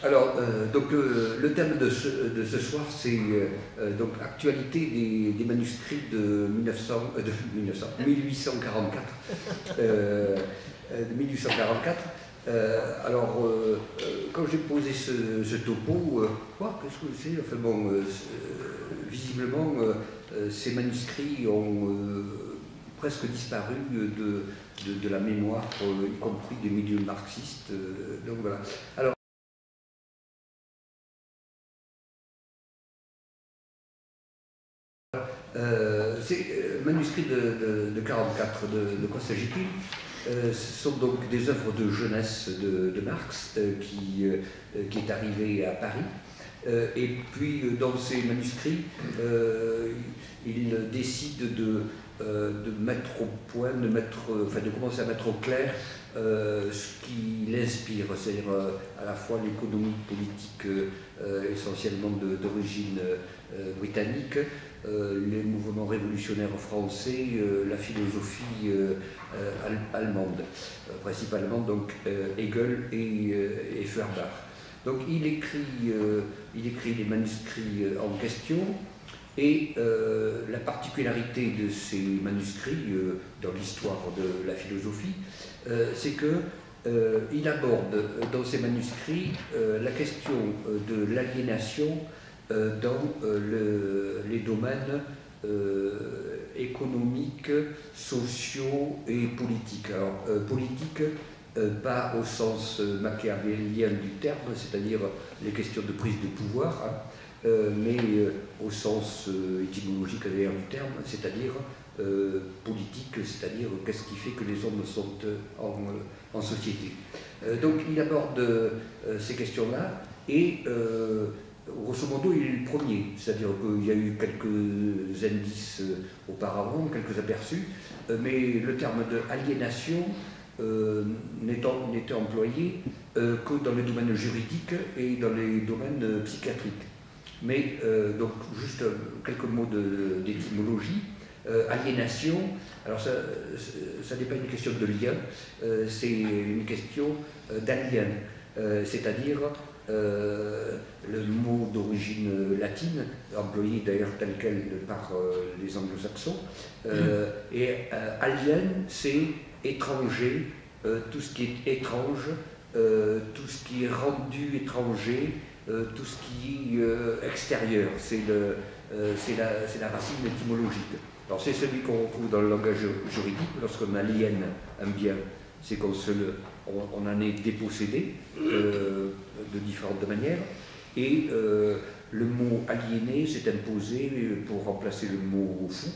Alors, donc, le thème de ce soir, c'est donc actualité des manuscrits de 1844. 1844. Alors, quand j'ai posé ce topo, qu'est-ce que c'est? Enfin bon, visiblement, ces manuscrits ont presque disparu de la mémoire, y compris des milieux marxistes. Donc voilà. Alors, ces manuscrits de 44, de quoi s'agit-il? Ce sont donc des œuvres de jeunesse de Marx qui est arrivé à Paris. Et puis dans ces manuscrits, il décide de mettre au point, de commencer à mettre au clair ce qui l'inspire, c'est-à-dire à la fois l'économie politique essentiellement d'origine britannique, les mouvements révolutionnaires français, la philosophie allemande, principalement donc Hegel et Feuerbach. Donc il écrit les manuscrits en question, et la particularité de ces manuscrits dans l'histoire de la philosophie, c'est qu'il aborde dans ces manuscrits la question de l'aliénation dans les domaines économiques, sociaux et politiques. Alors, politique, pas au sens machiavélien du terme, c'est-à-dire les questions de prise de pouvoir, mais au sens étymologique d'ailleurs du terme, c'est-à-dire politique, c'est-à-dire qu'est-ce qui fait que les hommes sont en société. Donc il aborde ces questions-là, et grosso modo, il est le premier, c'est-à-dire qu'il y a eu quelques indices auparavant, quelques aperçus, mais le terme d'aliénation n'était employé que dans les domaines juridiques et dans les domaines psychiatriques. Mais donc juste quelques mots d'étymologie. Aliénation, alors ça n'est pas une question de lien, c'est une question d'alien, c'est-à-dire le mot d'origine latine, employé d'ailleurs tel quel par les anglo-saxons, et alien, c'est étranger, tout ce qui est étrange, tout ce qui est rendu étranger, tout ce qui est extérieur, c'est la racine étymologique. Alors c'est celui qu'on retrouve dans le langage juridique. Lorsqu'on aliène un bien, c'est qu'on en est dépossédé de différentes manières, et le mot aliéné s'est imposé pour remplacer le mot fou,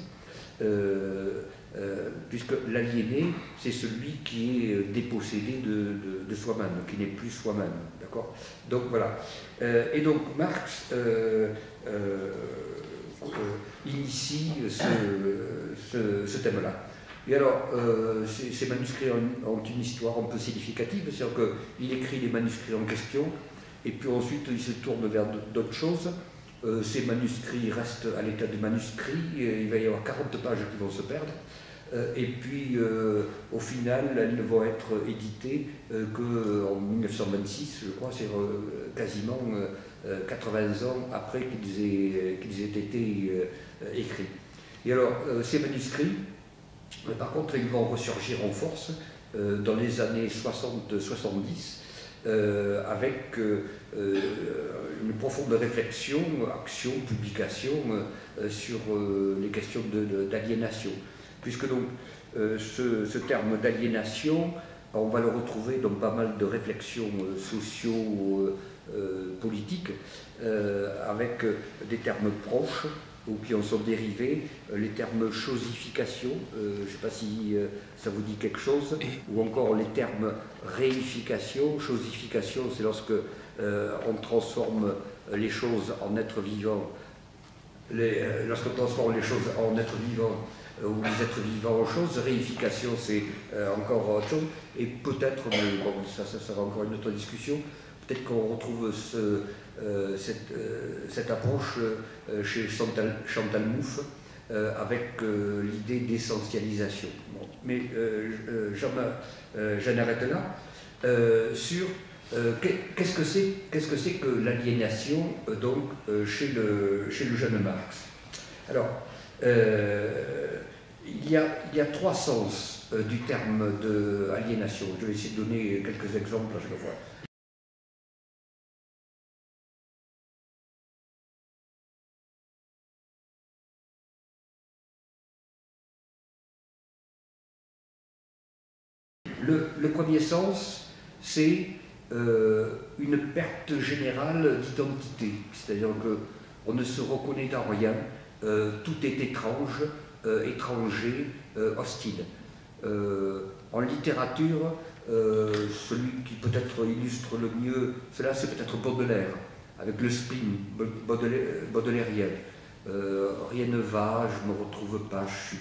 puisque l'aliéné, c'est celui qui est dépossédé de soi-même, qui n'est plus soi-même, d'accord? Donc voilà. Et donc Marx initie ce thème-là. Et alors, ces manuscrits ont une histoire un peu significative, c'est-à-dire qu'il écrit les manuscrits en question, et puis ensuite il se tourne vers d'autres choses. Ces manuscrits restent à l'état de manuscrits, il va y avoir 40 pages qui vont se perdre, et puis au final, elles ne vont être éditées qu'en 1926, je crois, c'est quasiment 80 ans après qu'ils aient été écrits. Et alors, ces manuscrits, par contre, ils vont ressurgir en force dans les années 60-70, avec une profonde réflexion, action, publication sur les questions d'aliénation. Puisque donc ce terme d'aliénation, on va le retrouver dans pas mal de réflexions socio-politiques, avec des termes proches ou qui en sont dérivés, les termes chosification, je ne sais pas si ça vous dit quelque chose, ou encore les termes réification. Chosification, c'est lorsque on transforme les choses en êtres vivants, lorsqu'on transforme les choses en êtres vivants, ou les êtres vivants en choses. Réification, c'est encore autre chose, et peut-être, mais bon, ça sera encore une autre discussion, peut-être qu'on retrouve cette approche chez Chantal Mouffe, avec l'idée d'essentialisation. Bon, mais j'en arrête là. Sur Qu'est-ce que c'est que l'aliénation chez le jeune Marx? Alors, il y a trois sens du terme d'aliénation. Je vais essayer de donner quelques exemples à chaque fois. Le premier sens, c'est une perte générale d'identité, c'est-à-dire qu'on ne se reconnaît dans rien, tout est étrange, étranger, hostile. En littérature, celui qui peut-être illustre le mieux cela, c'est peut-être Baudelaire, avec le spleen baudelairien. Rien ne va, je ne me retrouve pas, je ne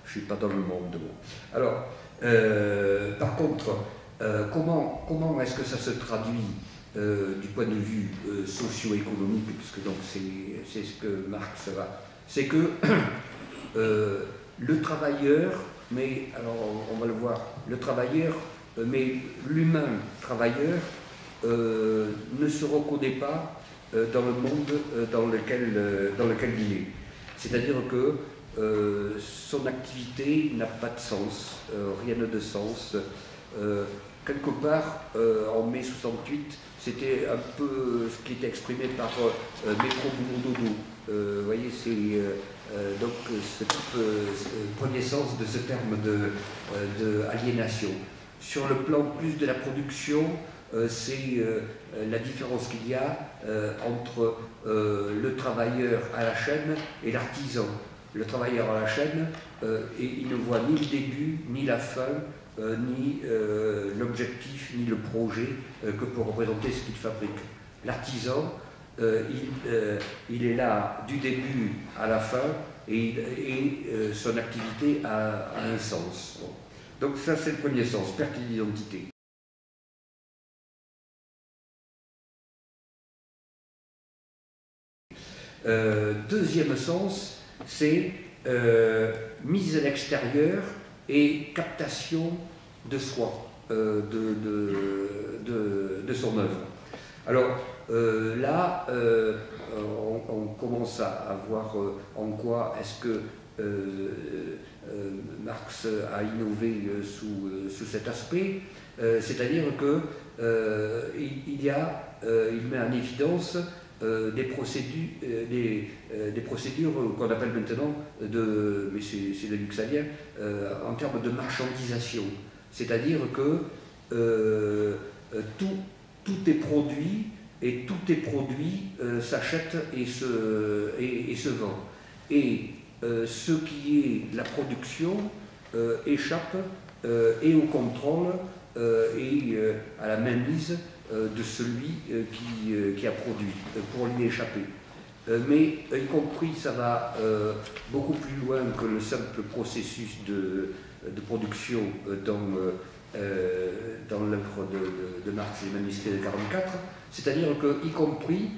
suis pas dans le monde. Bon. Alors, par contre, comment est-ce que ça se traduit du point de vue socio-économique, puisque donc c'est ce que Marx va, c'est que le travailleur, mais alors on va le voir, le travailleur, mais l'humain travailleur ne se reconnaît pas dans le monde dans lequel il est. C'est-à-dire que son activité n'a pas de sens, rien n'a de sens. Quelque part, en mai 68, c'était un peu ce qui était exprimé par Métro Boulot Dodo. Vous voyez, c'est donc ce premier sens de ce terme de aliénation. Sur le plan plus de la production, c'est la différence qu'il y a entre le travailleur à la chaîne et l'artisan. Le travailleur à la chaîne, et il ne voit ni le début, ni la fin, ni l'objectif, ni le projet que peut représenter ce qu'il fabrique. L'artisan, il est là du début à la fin, et son activité a un sens. Donc ça, c'est le premier sens, perte d'identité. Deuxième sens, c'est mise à l'extérieur et captation de soi, de son œuvre. Alors là, on commence à voir en quoi est-ce que Marx a innové sous cet aspect, c'est-à-dire qu'il met en évidence des procédures qu'on appelle maintenant, mais c'est le luxalien, en termes de marchandisation. C'est-à-dire que tout est produit, et tout est produit s'achète et se vend. Et ce qui est la production échappe et au contrôle et à la mainmise de celui qui a produit, pour lui échapper. Mais y compris, ça va beaucoup plus loin que le simple processus de production dans l'œuvre de Marx et les manuscrits de 1944, c'est-à-dire que, y compris,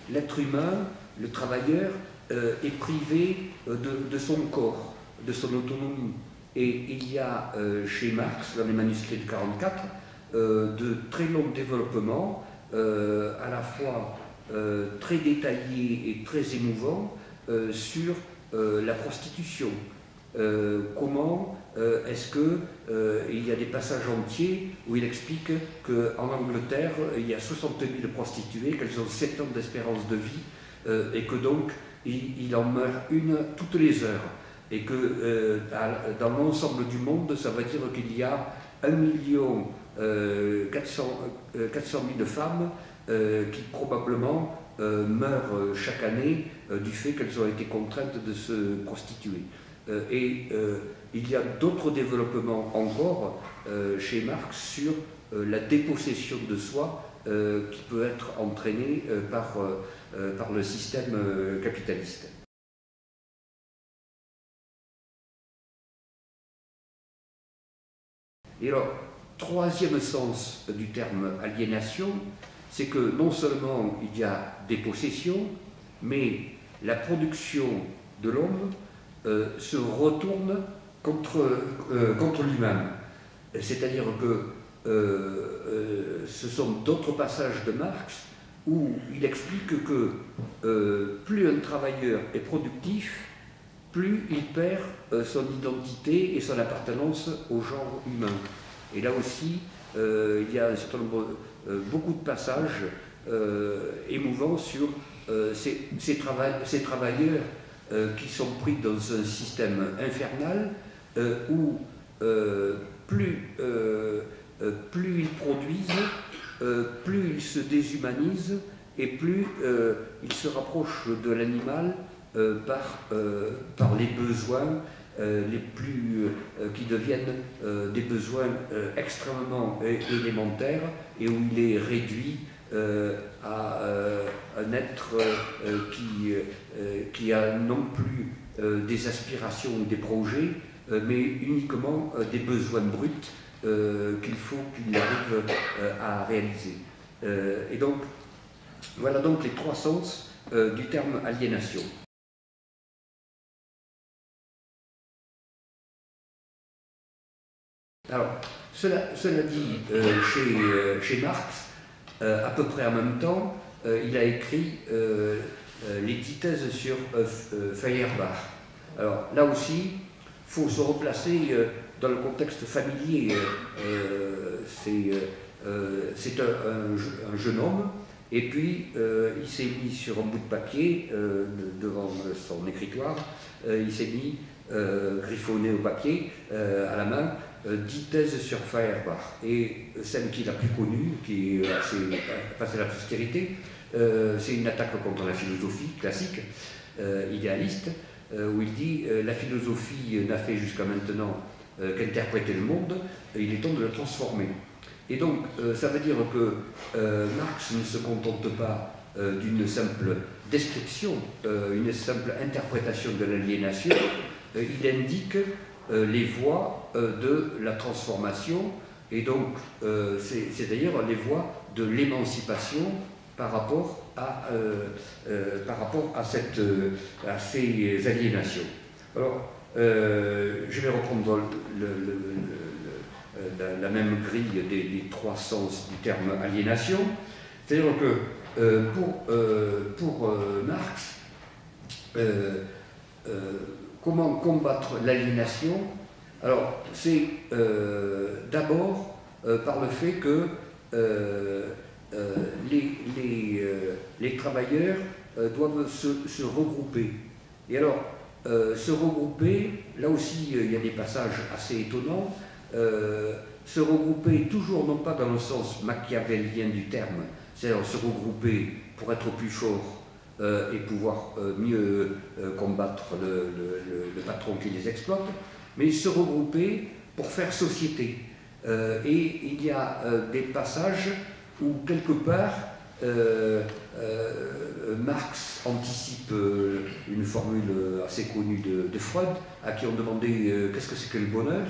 l'être humain, le travailleur, est privé de son corps, de son autonomie. Et il y a chez Marx, dans les manuscrits de 1944, de très longs développements, à la fois très détaillés et très émouvants, sur la prostitution. Comment est-ce qu'il y a des passages entiers où il explique qu'en Angleterre, il y a 60 000 prostituées, qu'elles ont 7 ans d'espérance de vie, et que donc il en meurt une toutes les heures. Et que dans l'ensemble du monde, ça veut dire qu'il y a 1 400 000 femmes qui probablement meurent chaque année du fait qu'elles ont été contraintes de se prostituer. Et il y a d'autres développements encore chez Marx sur la dépossession de soi qui peut être entraînée par le système capitaliste. Et alors, troisième sens du terme aliénation, c'est que non seulement il y a des possessions, mais la production de l'homme se retourne contre lui-même. c'est-à-dire que ce sont d'autres passages de Marx où il explique que plus un travailleur est productif, plus il perd son identité et son appartenance au genre humain. Et là aussi, il y a un certain nombre, beaucoup de passages émouvants sur ces travailleurs qui sont pris dans un système infernal où plus ils produisent, plus ils se déshumanisent et plus ils se rapprochent de l'animal par les besoins qui deviennent des besoins extrêmement élémentaires et où il est réduit à un être qui a non plus des aspirations ou des projets, mais uniquement des besoins bruts qu'il faut qu'il arrive à réaliser. Et donc, voilà donc les trois sens du terme aliénation. Alors, cela dit, chez Marx, à peu près en même temps, il a écrit les 10 thèses sur Feuerbach. Alors, là aussi, il faut se replacer dans le contexte familier. C'est un jeune homme, et puis il s'est mis sur un bout de papier devant son écritoire, il s'est mis griffonné au papier à la main 10 thèses sur Feuerbach. Et celle qui est la plus connue, qui est passée à la postérité, c'est une attaque contre la philosophie classique, idéaliste, où il dit la philosophie n'a fait jusqu'à maintenant qu'interpréter le monde, il est temps de le transformer. Et donc, ça veut dire que Marx ne se contente pas d'une simple description, une simple interprétation de l'aliénation, il indique les voies de la transformation, et donc c'est d'ailleurs les voies de l'émancipation par rapport à ces aliénations. Alors, je vais reprendre la même grille des trois sens du terme aliénation. C'est-à-dire que pour Marx, comment combattre l'aliénation? Alors, c'est d'abord par le fait que les travailleurs doivent se regrouper. Et alors, se regrouper, là aussi il y a des passages assez étonnants, se regrouper toujours non pas dans le sens machiavélien du terme, c'est-à-dire se regrouper pour être plus fort et pouvoir mieux combattre le patron qui les exploite, mais se regrouper pour faire société. Et il y a des passages où quelque part Marx anticipe une formule assez connue de Freud, à qui on demandait qu'est-ce que c'est que le bonheur,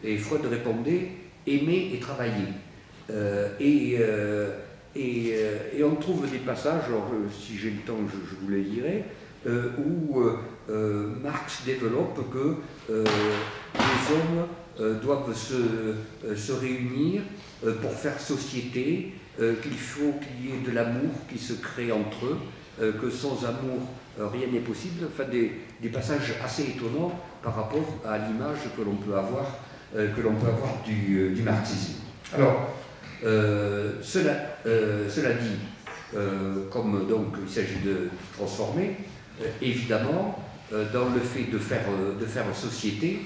et Freud répondait aimer et travailler. Et on trouve des passages, alors, si j'ai le temps je vous les lirai, où Marx développe que les hommes doivent se réunir pour faire société, qu'il faut qu'il y ait de l'amour qui se crée entre eux, que sans amour rien n'est possible, enfin des passages assez étonnants par rapport à l'image que l'on peut avoir du marxisme. Alors, cela dit, comme donc il s'agit de transformer, évidemment, dans le fait de faire société,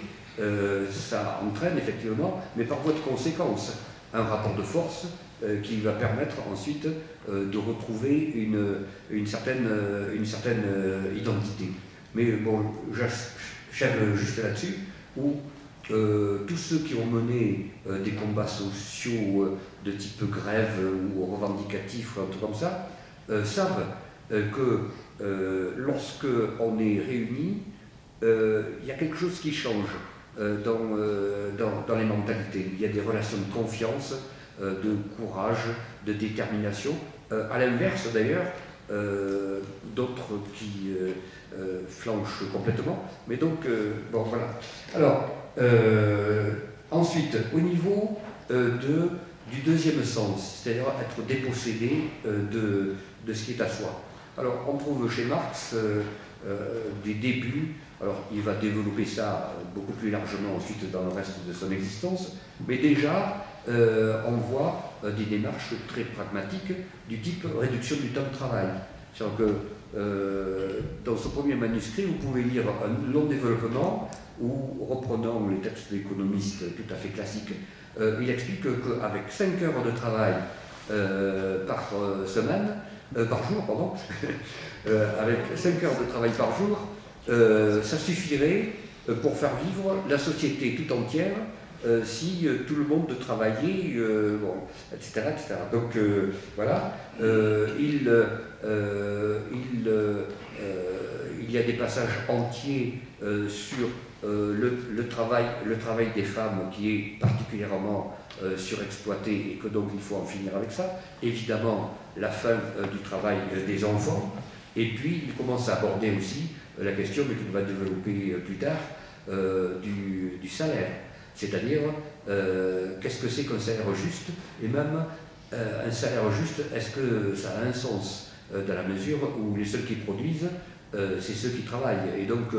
ça entraîne effectivement, mais par voie de conséquence, un rapport de force qui va permettre ensuite de retrouver une certaine identité. Mais bon, j'achève juste là-dessus, où tous ceux qui ont mené des combats sociaux de type grève ou revendicatif ou un truc comme ça, savent que lorsque on est réunis, il y a quelque chose qui change dans les mentalités. Il y a des relations de confiance, de courage, de détermination. À l'inverse d'ailleurs, d'autres qui flanchent complètement. Mais donc, bon voilà. Alors, Ensuite, au niveau du deuxième sens, c'est-à-dire être dépossédé de ce qui est à soi. Alors, on trouve chez Marx des débuts, alors il va développer ça beaucoup plus largement ensuite dans le reste de son existence, mais déjà, on voit des démarches très pragmatiques du type réduction du temps de travail. C'est-à-dire que dans ce premier manuscrit, vous pouvez lire un long développement où, reprenant les textes d'économistes tout à fait classiques, il explique qu'avec 5 heures de travail par semaine, par jour, pardon, avec 5 heures de travail par jour, ça suffirait pour faire vivre la société tout entière si tout le monde travaillait, bon, etc., etc. Donc voilà, il y a des passages entiers sur le travail des femmes qui est particulièrement surexploité et que donc il faut en finir avec ça. Évidemment, la fin du travail des enfants. Et puis, il commence à aborder aussi la question, mais qu'il va développer plus tard, du salaire. C'est-à-dire, qu'est-ce que c'est qu'un salaire juste? Et même, un salaire juste, est-ce que ça a un sens dans la mesure où les seuls qui produisent, c'est ceux qui travaillent. Et donc,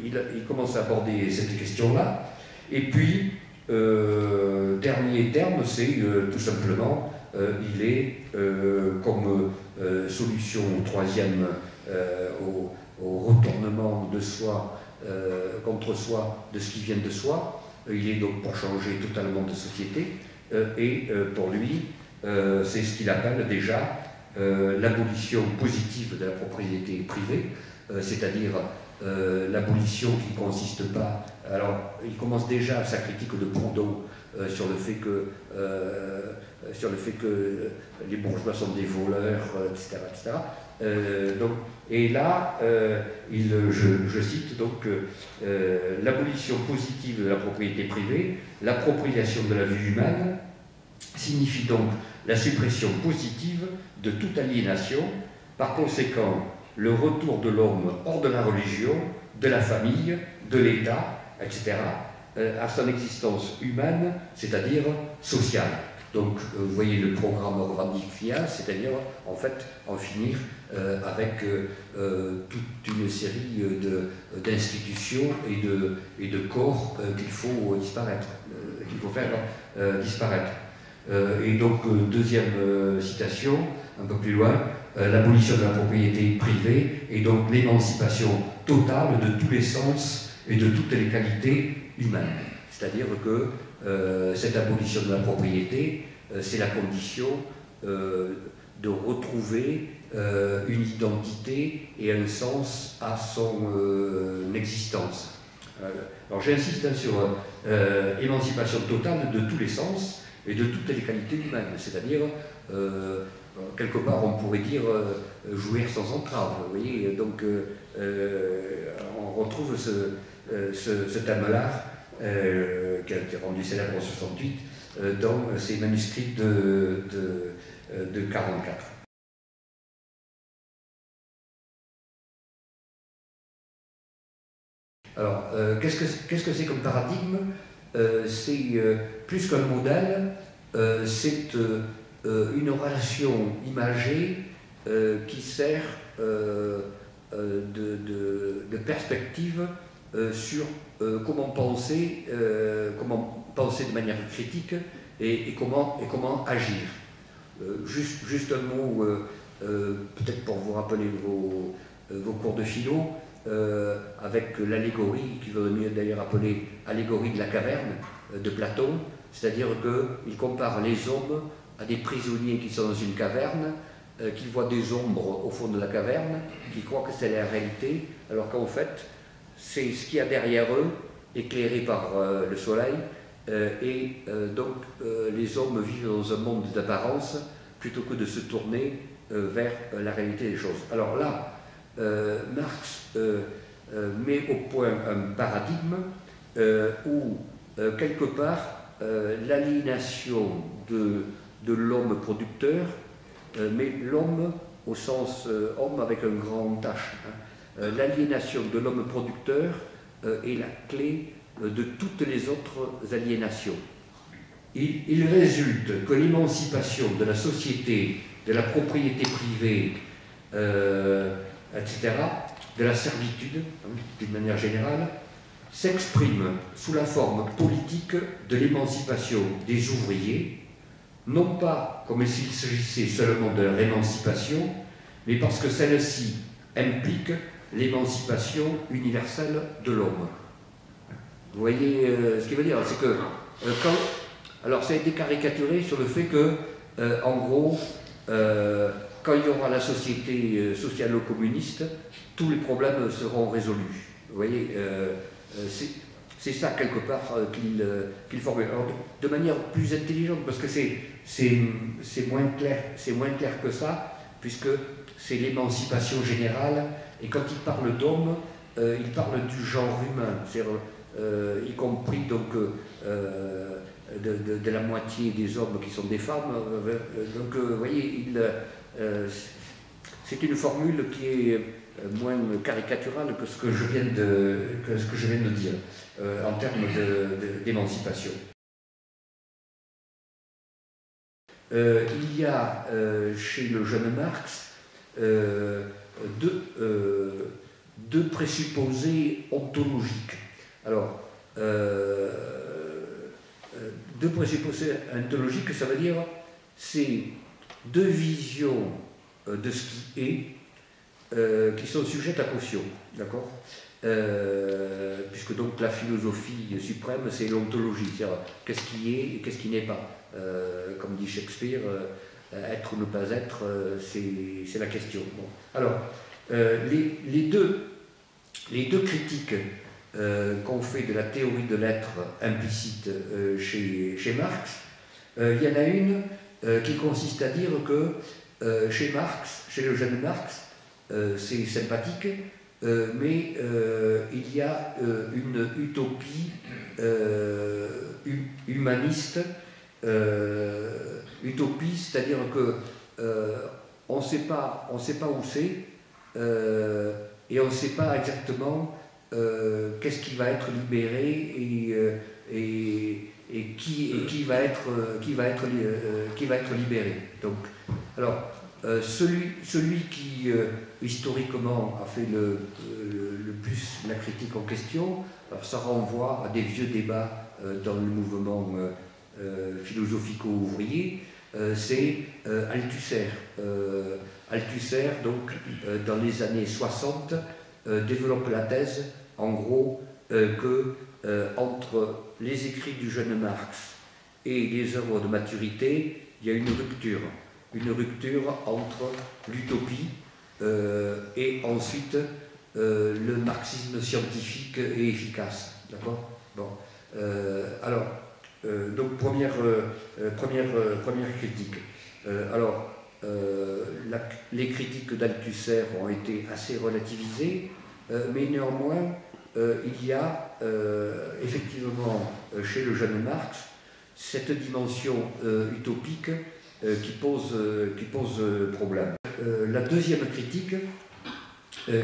il commence à aborder cette question-là. Et puis, dernier terme, c'est tout simplement, il est comme solution troisième au retournement de soi contre soi, de ce qui vient de soi. Il est donc pour changer totalement de société. Et pour lui, c'est ce qu'il appelle déjà l'abolition positive de la propriété privée, c'est-à-dire l'abolition qui ne consiste pas... Alors, il commence déjà sa critique de Proudhon sur le fait que les bourgeois sont des voleurs, etc. etc. Et là, je cite donc l'abolition positive de la propriété privée, l'appropriation de la vie humaine signifie donc la suppression positive de toute aliénation, par conséquent le retour de l'homme hors de la religion, de la famille, de l'État, etc., à son existence humaine, c'est-à-dire sociale. Donc, vous voyez le programme revendicatif, c'est-à-dire, en fait, en finir avec toute une série d'institutions et de corps qu'il faut disparaître, qu'il faut faire disparaître. Et donc, deuxième citation, un peu plus loin, l'abolition de la propriété privée et donc l'émancipation totale de tous les sens et de toutes les qualités humaines. C'est-à-dire que cette abolition de la propriété, c'est la condition de retrouver une identité et un sens à son existence. Alors j'insiste sur émancipation totale de tous les sens et de toutes les qualités humaines, c'est-à-dire quelque part on pourrait dire jouir sans entrave, vous voyez, donc on retrouve ce thème-là qui a été rendu célèbre en 68 dans ces manuscrits de 44. Alors, qu'est-ce que c'est comme paradigme? C'est plus qu'un modèle, c'est une relation imagée qui sert de perspective sur comment penser de manière critique et comment agir. Juste un mot, peut-être pour vous rappeler vos cours de philo, avec l'allégorie, qui veut mieux d'ailleurs appeler allégorie de la caverne de Platon, c'est-à-dire qu'il compare les hommes à des prisonniers qui sont dans une caverne, qui voient des ombres au fond de la caverne, qui croient que c'est la réalité, alors qu'en fait, c'est ce qu'il y a derrière eux, éclairé par le soleil, donc les hommes vivent dans un monde d'apparence plutôt que de se tourner vers la réalité des choses. Alors là, Marx met au point un paradigme où, quelque part, l'aliénation de l'homme producteur, mais l'homme au sens homme avec un grand H, hein, l'aliénation de l'homme producteur est la clé de toutes les autres aliénations. Il résulte que l'émancipation de la société, de la propriété privée, etc., de la servitude, d'une manière générale, s'exprime sous la forme politique de l'émancipation des ouvriers, non pas comme s'il s'agissait seulement de leur émancipation, mais parce que celle-ci implique l'émancipation universelle de l'homme. Vous voyez ce qu'il veut dire? C'est que alors ça a été caricaturé sur le fait que, en gros, quand il y aura la société socialo-communiste, tous les problèmes seront résolus. Vous voyez, c'est ça quelque part qu'il formule. Alors, de manière plus intelligente, parce que c'est moins clair que ça, puisque c'est l'émancipation générale, et quand il parle d'homme, il parle du genre humain, y compris donc de la moitié des hommes qui sont des femmes. Donc vous voyez, c'est une formule qui est moins caricaturale que ce que je viens de dire en termes d'émancipation. Il y a chez le jeune Marx deux présupposés ontologiques. Alors, deux présupposés ontologiques, ça veut dire c'est deux visions de ce qui est qui sont sujettes à caution, d'accord, puisque donc la philosophie suprême, c'est l'ontologie, c'est-à-dire qu'est-ce qui est et qu'est-ce qui n'est pas. Comme dit Shakespeare, être ou ne pas être, c'est la question. Bon. Alors, les deux critiques qu'on fait de la théorie de l'être implicite chez Marx, il y en a une qui consiste à dire que chez Marx, chez le jeune Marx, c'est sympathique, mais il y a une utopie humaniste, utopie, c'est-à-dire que on ne sait pas où c'est, et on ne sait pas exactement qu'est-ce qui va être libéré et qui va être libéré. Donc, alors, celui qui historiquement a fait le plus la critique en question, alors ça renvoie à des vieux débats dans le mouvement philosophico-ouvrier, c'est Althusser. Althusser, donc, dans les années 60, développe la thèse, en gros, que entre les écrits du jeune Marx et les œuvres de maturité, il y a une rupture entre l'utopie et ensuite le marxisme scientifique et efficace. D'accord? Bon. Alors, donc première critique. Les critiques d'Althusser ont été assez relativisées, mais néanmoins, il y a effectivement chez le jeune Marx cette dimension utopique qui pose problème. La deuxième critique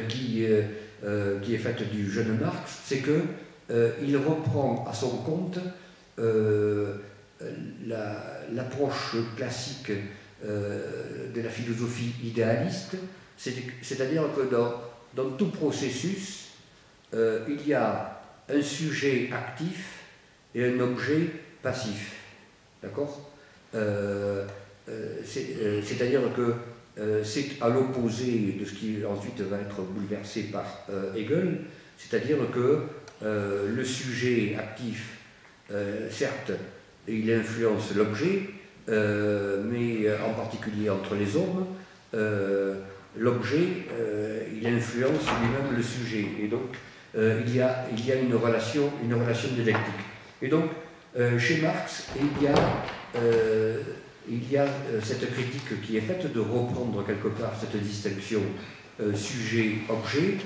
qui est faite du jeune Marx, c'est qu'il reprend à son compte l'approche classique de la philosophie idéaliste, c'est-à-dire que dans tout processus, il y a un sujet actif et un objet passif. D'accord? C'est-à-dire que c'est à l'opposé de ce qui ensuite va être bouleversé par Hegel, c'est-à-dire que le sujet actif, certes, il influence l'objet, mais en particulier entre les hommes, l'objet, il influence lui-même le sujet. Et donc, il y a une relation dialectique. Et donc, chez Marx, il y a cette critique qui est faite de reprendre quelque part cette distinction sujet-objet,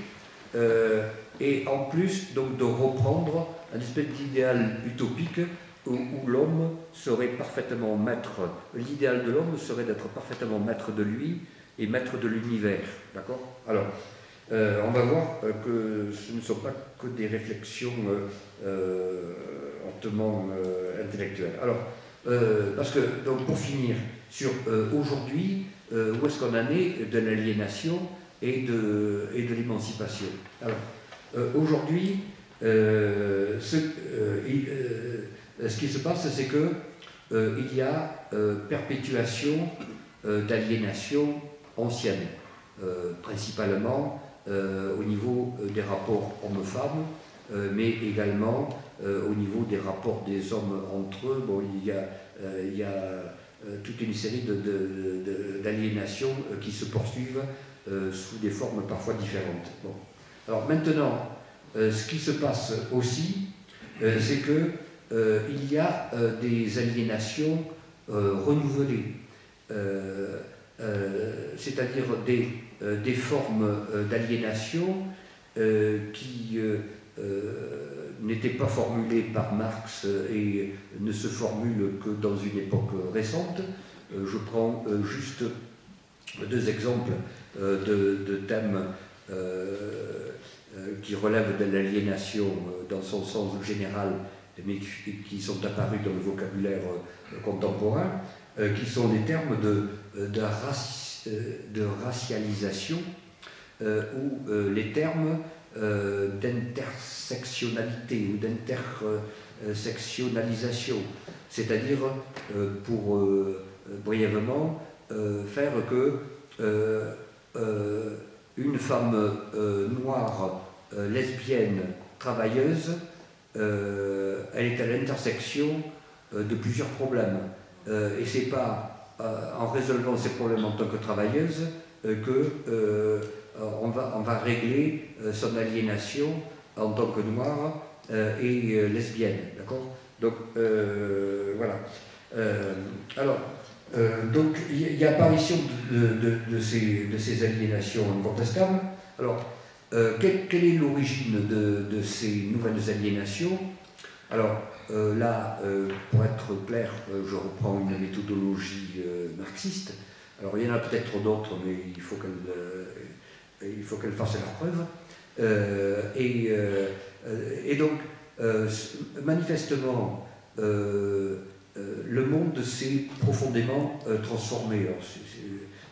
et en plus donc de reprendre un espèce d'idéal utopique où l'homme serait parfaitement maître, l'idéal de l'homme serait d'être parfaitement maître de lui et maître de l'univers. D'accord? Alors, on va voir que ce ne sont pas que des réflexions hautement intellectuelles. Alors, parce que, donc, pour finir, sur aujourd'hui, où est-ce qu'on en est de l'aliénation et de l'émancipation. Alors, aujourd'hui, ce qui se passe, c'est que il y a perpétuation d'aliénation ancienne, principalement au niveau des rapports hommes-femmes, mais également au niveau des rapports des hommes entre eux. Bon, il y a toute une série d'aliénations qui se poursuivent sous des formes parfois différentes. Bon. Alors maintenant, ce qui se passe aussi, c'est que il y a des aliénations renouvelées, c'est-à-dire des formes d'aliénation qui n'étaient pas formulées par Marx et ne se formulent que dans une époque récente. Je prends juste deux exemples de thèmes qui relèvent de l'aliénation dans son sens général, mais qui sont apparus dans le vocabulaire contemporain, qui sont les termes de racialisation ou les termes d'intersectionnalité ou d'intersectionnalisation, c'est-à-dire, pour brièvement, faire que une femme noire, lesbienne, travailleuse, elle est à l'intersection de plusieurs problèmes. Et c'est pas en résolvant ces problèmes en tant que travailleuse que on va régler son aliénation en tant que noire et lesbienne. D'accord? Donc, voilà. Alors, donc, il y a apparition de ces aliénations incontestables. Alors, quelle est l'origine de ces nouvelles aliénations? Alors, là, pour être clair, je reprends une méthodologie marxiste. Alors, il y en a peut-être d'autres, mais il faut qu'elles fassent leur preuve. Et donc, manifestement, le monde s'est profondément transformé.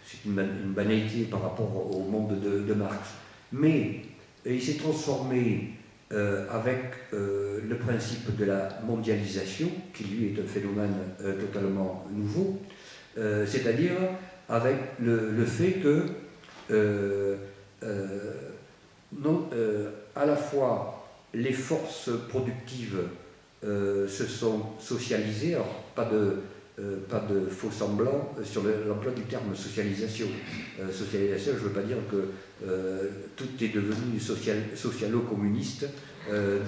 C'est une banalité par rapport au monde de Marx. Mais il s'est transformé avec le principe de la mondialisation, qui lui est un phénomène totalement nouveau, c'est-à-dire avec le fait que à la fois les forces productives se sont socialisées, alors pas de faux semblants sur l'emploi du terme socialisation. Socialisation, je ne veux pas dire que tout est devenu socialo-communiste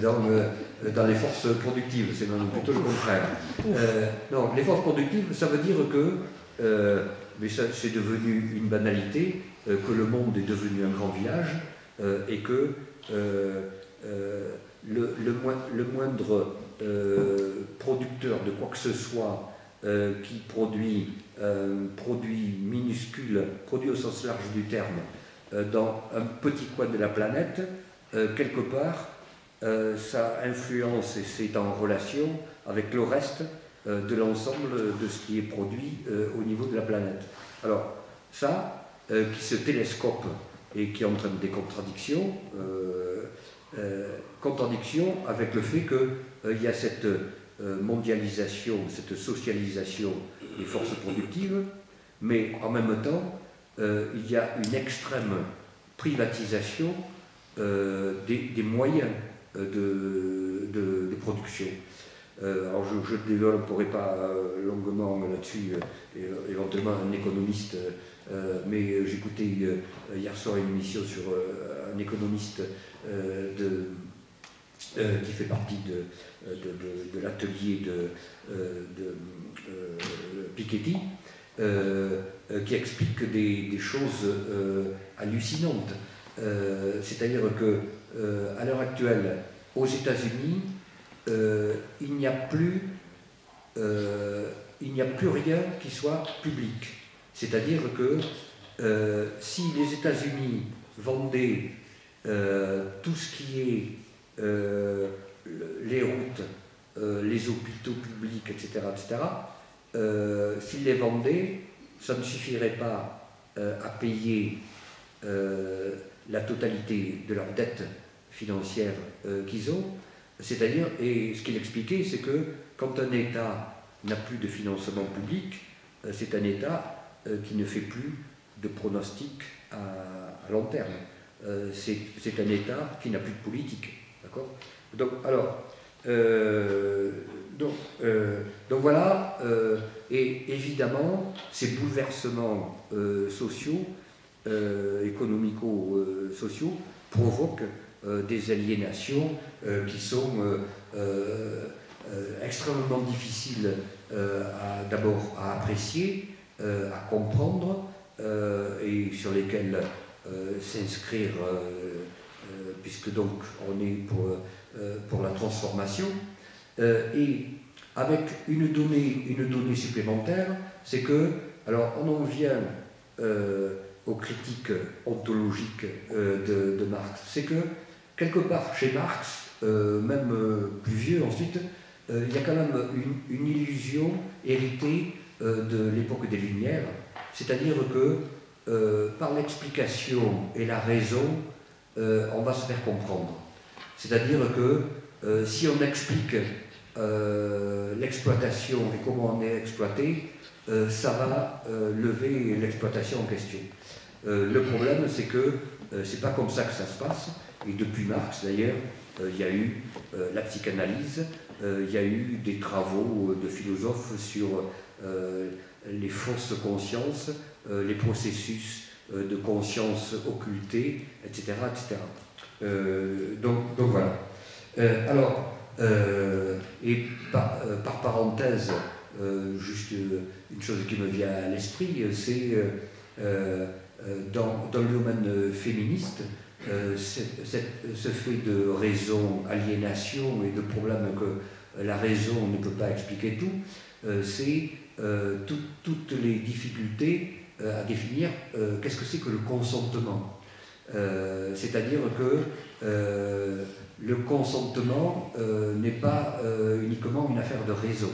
dans les forces productives, c'est même plutôt le contraire. Non, les forces productives, ça veut dire que, mais ça c'est devenu une banalité, que le monde est devenu un grand village et que le moindre producteur de quoi que ce soit qui produit un produit minuscule, produit au sens large du terme, dans un petit coin de la planète, quelque part, ça influence et c'est en relation avec le reste de l'ensemble de ce qui est produit au niveau de la planète. Alors, ça, qui se télescope et qui entraîne des contradictions, avec le fait qu'il y a cette mondialisation, cette socialisation des forces productives, mais en même temps, il y a une extrême privatisation des moyens de production. Alors je ne développerai pas longuement là-dessus, éventuellement un économiste, mais j'écoutais hier soir une émission sur un économiste qui fait partie de l'atelier de Piketty, qui explique des choses hallucinantes. C'est-à-dire que à l'heure actuelle, aux États-Unis, il n'y a plus rien qui soit public. C'est-à-dire que si les États-Unis vendez tout ce qui est les routes, les hôpitaux publics, etc., s'ils les vendaient, ça ne suffirait pas à payer la totalité de leurs dettes financières qu'ils ont. C'est-à-dire, et ce qu'il expliquait, c'est que quand un État n'a plus de financement public, c'est un État qui ne fait plus de pronostic à long terme. C'est un État qui n'a plus de politique. D'accord ? Donc, alors, donc voilà, et évidemment, ces bouleversements sociaux, économico-sociaux, provoquent des aliénations qui sont extrêmement difficiles d'abord à apprécier, à comprendre, et sur lesquelles s'inscrire, puisque donc on est pour la transformation. Et avec une donnée supplémentaire, c'est que, alors on en vient aux critiques ontologiques de Marx, c'est que quelque part chez Marx, même plus vieux ensuite, il y a quand même une illusion héritée de l'époque des Lumières, c'est-à-dire que par l'explication et la raison, on va se faire comprendre. C'est-à-dire que si on explique l'exploitation et comment on est exploité, ça va lever l'exploitation en question. Le problème, c'est que c'est pas comme ça que ça se passe, et depuis Marx d'ailleurs, il y a eu la psychanalyse, il y a eu des travaux de philosophes sur les fausses consciences, les processus de conscience occultée, etc. etc. Donc voilà. Alors, et par parenthèse, juste une chose qui me vient à l'esprit, c'est dans le domaine féministe, ce fait de raison, aliénation et de problème que la raison ne peut pas expliquer tout, c'est toutes les difficultés à définir qu'est-ce que c'est que le consentement. C'est-à-dire que le consentement n'est pas uniquement une affaire de raison.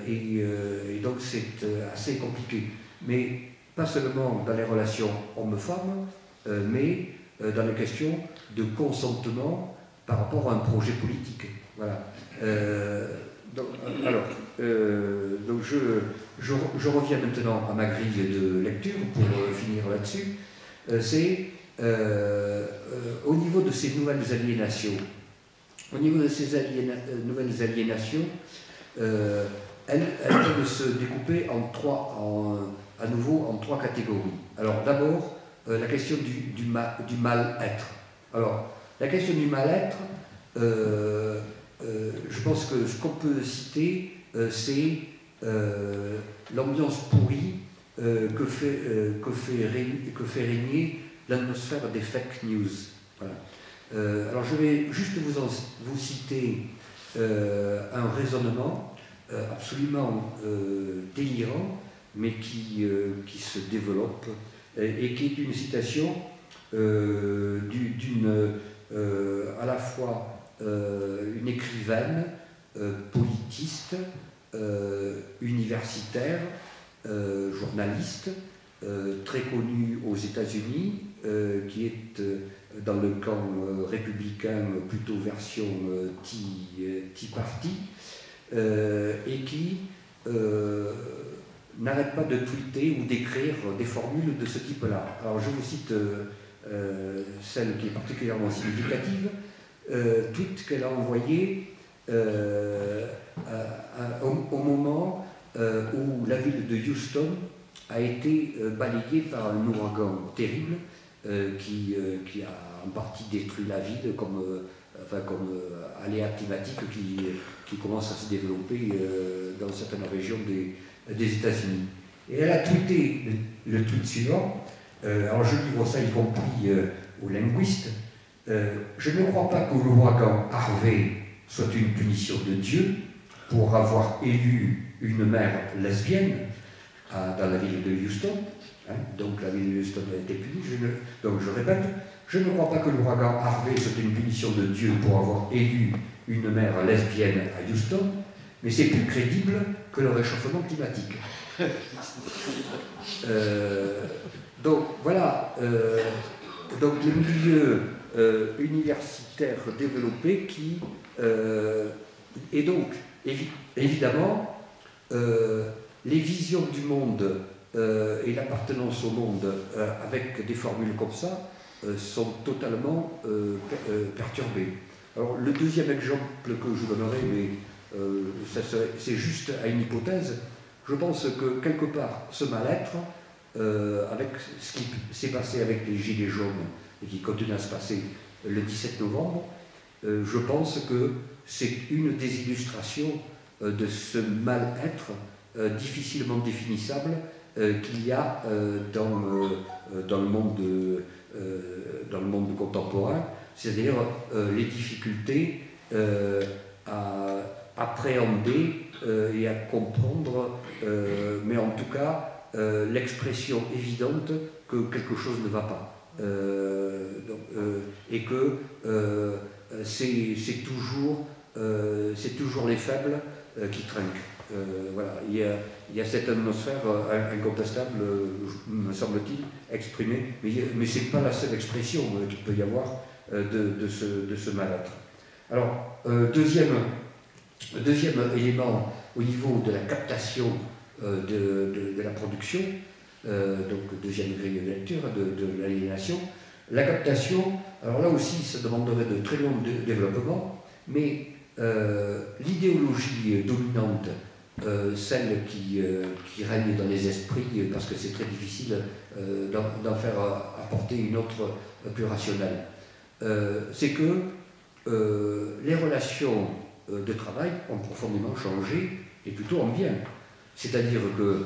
Et donc c'est assez compliqué. Mais pas seulement dans les relations hommes-femmes, mais dans les questions de consentement par rapport à un projet politique. Voilà. Donc je reviens maintenant à ma grille de lecture pour finir là-dessus. C'est au niveau de ces nouvelles aliénations. Au niveau de ces nouvelles aliénations, elles peuvent se découper à nouveau en trois catégories. Alors d'abord, la question du mal-être. Alors, la question du mal-être, je pense que ce qu'on peut citer, c'est l'ambiance pourrie que fait régner l'atmosphère des fake news. Voilà. Alors je vais juste vous citer un raisonnement absolument délirant, mais qui se développe, et qui est une citation à la fois une écrivaine, politiste, universitaire, journaliste, très connue aux États-Unis, qui est dans le camp républicain, plutôt version Tea Party, et qui n'arrête pas de tweeter ou d'écrire des formules de ce type-là. Alors je vous cite celle qui est particulièrement significative, tweet qu'elle a envoyé au moment où la ville de Houston a été balayée par un ouragan terrible qui a en partie détruit la ville comme aléa climatique qui commence à se développer dans certaines régions des États-Unis. Et elle a tweeté le tweet suivant, alors je livre ça y compris aux linguistes, je ne crois pas que l'ouragan Harvey soit une punition de Dieu pour avoir élu une mère lesbienne dans la ville de Houston, hein, donc la ville de Houston a été punie. Donc je répète, je ne crois pas que l'ouragan Harvey soit une punition de Dieu pour avoir élu une mère lesbienne à Houston, mais c'est plus crédible que le réchauffement climatique. Donc voilà, donc le milieu universitaire développé qui et donc évidemment les visions du monde et l'appartenance au monde avec des formules comme ça sont totalement perturbées. Alors le deuxième exemple que je donnerai, mais c'est juste à une hypothèse, je pense que quelque part ce mal-être, avec ce qui s'est passé avec les Gilets jaunes et qui continue à se passer le 17 novembre, je pense que c'est une des illustrations de ce mal-être difficilement définissable qu'il y a dans le monde contemporain, c'est-à-dire les difficultés à appréhender et à comprendre, mais en tout cas l'expression évidente que quelque chose ne va pas. Et que c'est toujours les faibles qui trinquent. Voilà. Il y a cette atmosphère incontestable, me semble-t-il, exprimée, mais ce n'est pas la seule expression qu'il peut y avoir de ce mal-être. Alors, deuxième élément au niveau de la captation de la production, donc deuxième grille de lecture de l'aliénation. La captation, alors là aussi, ça demanderait de très longs développements, mais l'idéologie dominante, celle qui règne dans les esprits, parce que c'est très difficile d'en faire apporter une autre plus rationnelle, c'est que les relations de travail ont profondément changé, et plutôt en bien. C'est-à-dire que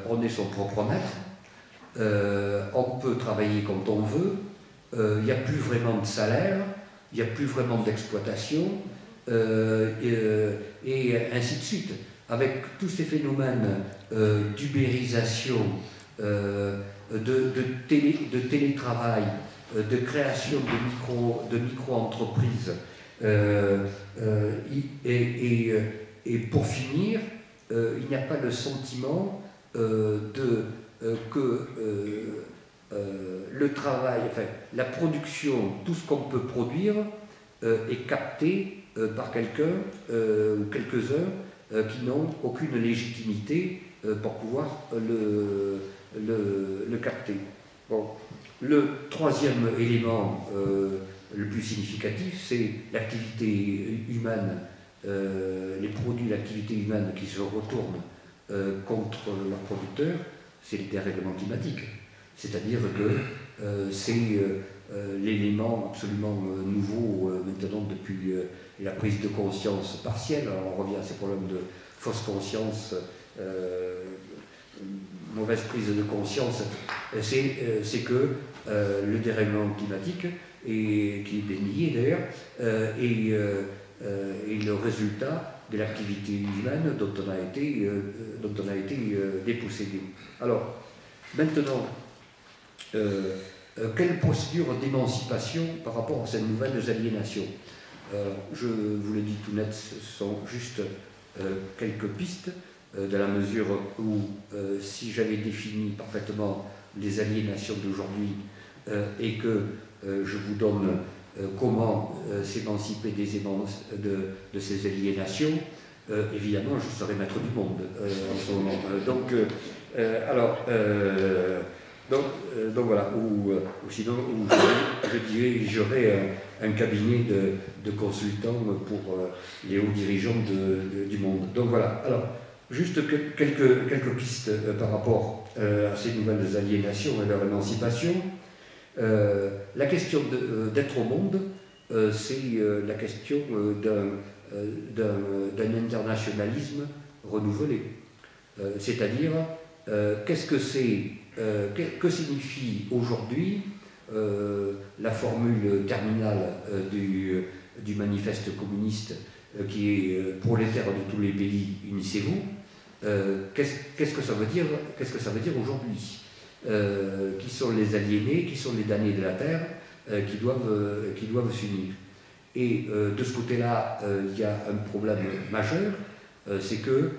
on est son propre maître, on peut travailler quand on veut, il n'y a plus vraiment de salaire, il n'y a plus vraiment d'exploitation, et ainsi de suite. Avec tous ces phénomènes d'ubérisation, de télétravail, de création de micro-entreprises, et pour finir, il n'y a pas le sentiment que le travail, enfin la production, tout ce qu'on peut produire est capté par quelqu'un ou quelques-uns qui n'ont aucune légitimité pour pouvoir le capter. Bon. Le troisième élément le plus significatif, c'est l'activité humaine, les produits d'activité humaine qui se retournent contre leurs producteurs, c'est le dérèglement climatique. C'est-à-dire que c'est l'élément absolument nouveau maintenant depuis la prise de conscience partielle. Alors on revient à ces problèmes de fausse conscience, mauvaise prise de conscience, c'est que le dérèglement climatique, qui est dénié d'ailleurs, est le résultat de l'activité humaine dont on a été dépossédé. Alors, maintenant, quelle procédure d'émancipation par rapport à ces nouvelles aliénations? Je vous le dis tout net, ce sont juste quelques pistes, dans la mesure où, si j'avais défini parfaitement les aliénations d'aujourd'hui et que je vous donne comment s'émanciper de ces aliénations, évidemment, je serais maître du monde en ce moment. Donc voilà, ou sinon, je dirais, j'aurais un cabinet de consultants pour les hauts dirigeants du monde. Donc voilà, alors, juste quelques pistes par rapport à ces nouvelles aliénations et leur émancipation. La question d'être au monde, c'est la question d'un internationalisme renouvelé. C'est-à-dire, qu'est-ce que c'est, que signifie aujourd'hui la formule terminale du manifeste communiste qui est prolétaire de tous les pays, unissez-vous, Qu'est-ce que ça veut dire, aujourd'hui? Qui sont les aliénés, qui sont les damnés de la terre, qui doivent s'unir. Et de ce côté-là, il y a un problème majeur, c'est que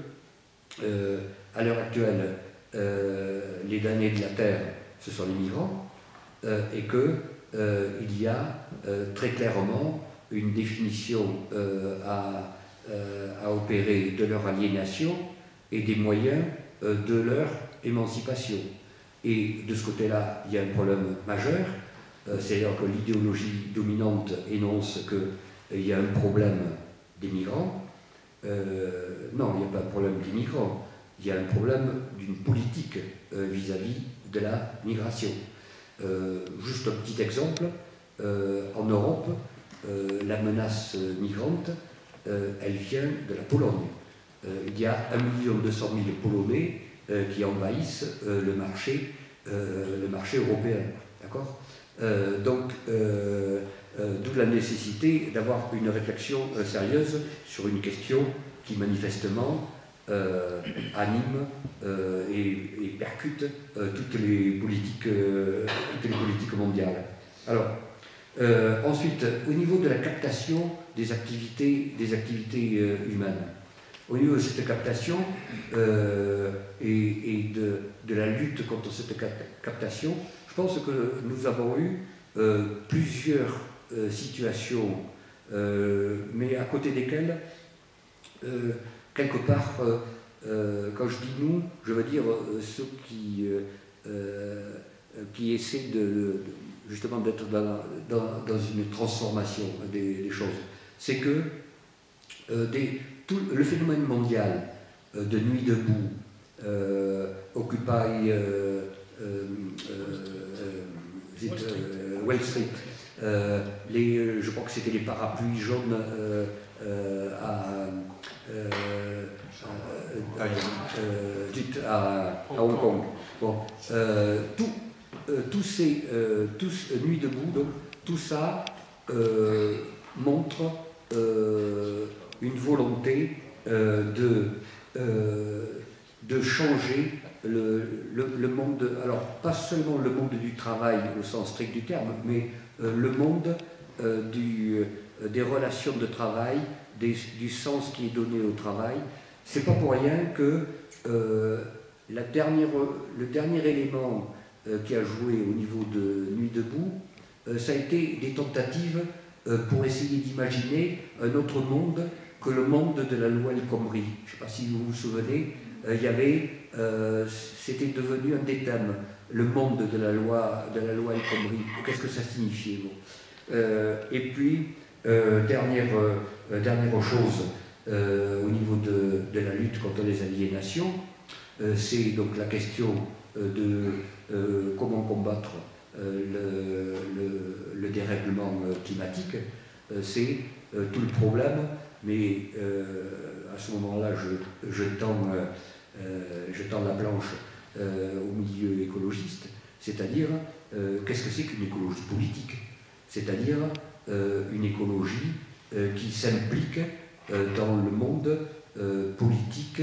à l'heure actuelle, les damnés de la terre, ce sont les migrants, et qu'il y a très clairement une définition à opérer de leur aliénation et des moyens de leur émancipation. Et de ce côté-là, il y a un problème majeur, c'est-à-dire que l'idéologie dominante énonce qu'il y a un problème des migrants. Non, il n'y a pas un problème des migrants, il y a un problème d'une politique vis-à-vis de la migration. Juste un petit exemple, en Europe, la menace migrante, elle vient de la Pologne. Il y a 1 200 000 Polonais qui envahissent le marché européen. D'accord ? Donc, d'où la nécessité d'avoir une réflexion sérieuse sur une question qui manifestement anime et percute toutes les politiques mondiales. Alors, ensuite, au niveau de la captation des activités humaines, au niveau de cette captation et de la lutte contre cette captation, je pense que nous avons eu plusieurs situations, mais à côté desquelles, quelque part, quand je dis nous, je veux dire ceux qui essaient justement d'être dans une transformation des choses. C'est que le phénomène mondial de Nuit debout, Occupy Wall Street, je crois que c'était les parapluies jaunes à Hong Kong. Bon, tous Nuit debout, donc, tout ça montre une volonté de changer le monde, alors pas seulement le monde du travail au sens strict du terme, mais le monde des relations de travail, du sens qui est donné au travail. C'est pas pour rien que le dernier élément qui a joué au niveau de Nuit debout, ça a été des tentatives pour essayer d'imaginer un autre monde que le monde de la loi El Khomri. Je ne sais pas si vous vous souvenez, c'était devenu un des thèmes, le monde de la loi El Khomri. Qu'est-ce que ça signifiait, bon. Et puis, dernière chose, au niveau de la lutte contre les aliénations, c'est donc la question de comment combattre le dérèglement climatique. C'est tout le problème, mais à ce moment-là, je tends la planche au milieu écologiste, c'est-à-dire qu'est-ce que c'est qu'une écologie politique? C'est-à-dire une écologie qui s'implique dans le monde politique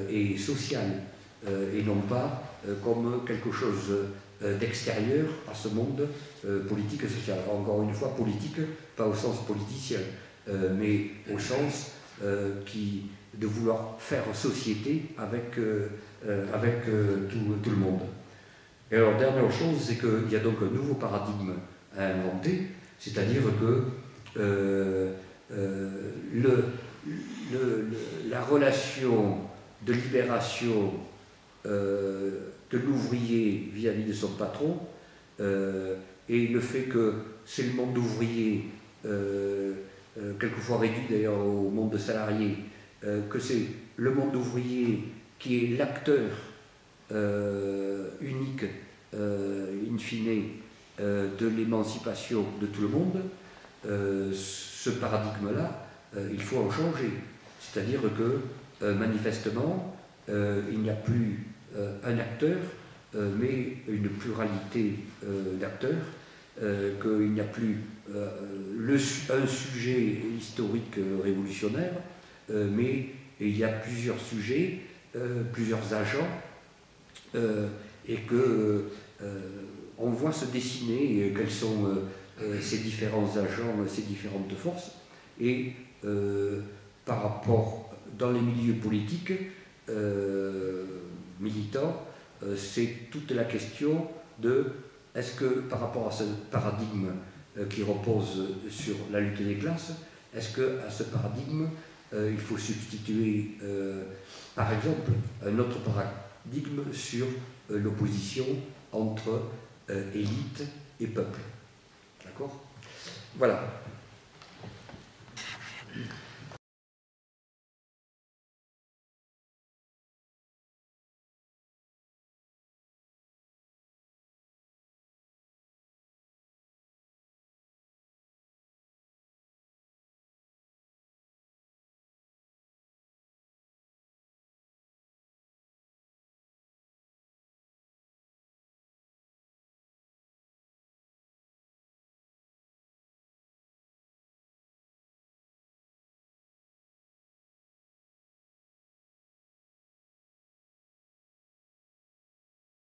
et social, et non pas comme quelque chose d'extérieur à ce monde politique et social. Encore une fois, politique, pas au sens politicien, mais au sens de vouloir faire société avec tout le monde. Et alors, dernière chose, c'est qu'il y a donc un nouveau paradigme à inventer, c'est-à-dire que la relation de libération de l'ouvrier vis-à-vis de son patron, et le fait que c'est le monde ouvrier, quelquefois réduit d'ailleurs au monde salarié, que c'est le monde ouvrier qui est l'acteur unique, in fine, de l'émancipation de tout le monde, ce paradigme-là, il faut en changer. C'est-à-dire que, manifestement, il n'y a plus un acteur, mais une pluralité d'acteurs, qu'il n'y a plus un sujet historique révolutionnaire, mais il y a plusieurs sujets plusieurs agents, et que on voit se dessiner quels sont ces différents agents, ces différentes forces, et par rapport dans les milieux politiques militants, c'est toute la question de est-ce que par rapport à ce paradigme qui repose sur la lutte des classes, est-ce qu'à ce paradigme il faut substituer par exemple un autre paradigme sur l'opposition entre élite et peuple. D'accord ? Voilà.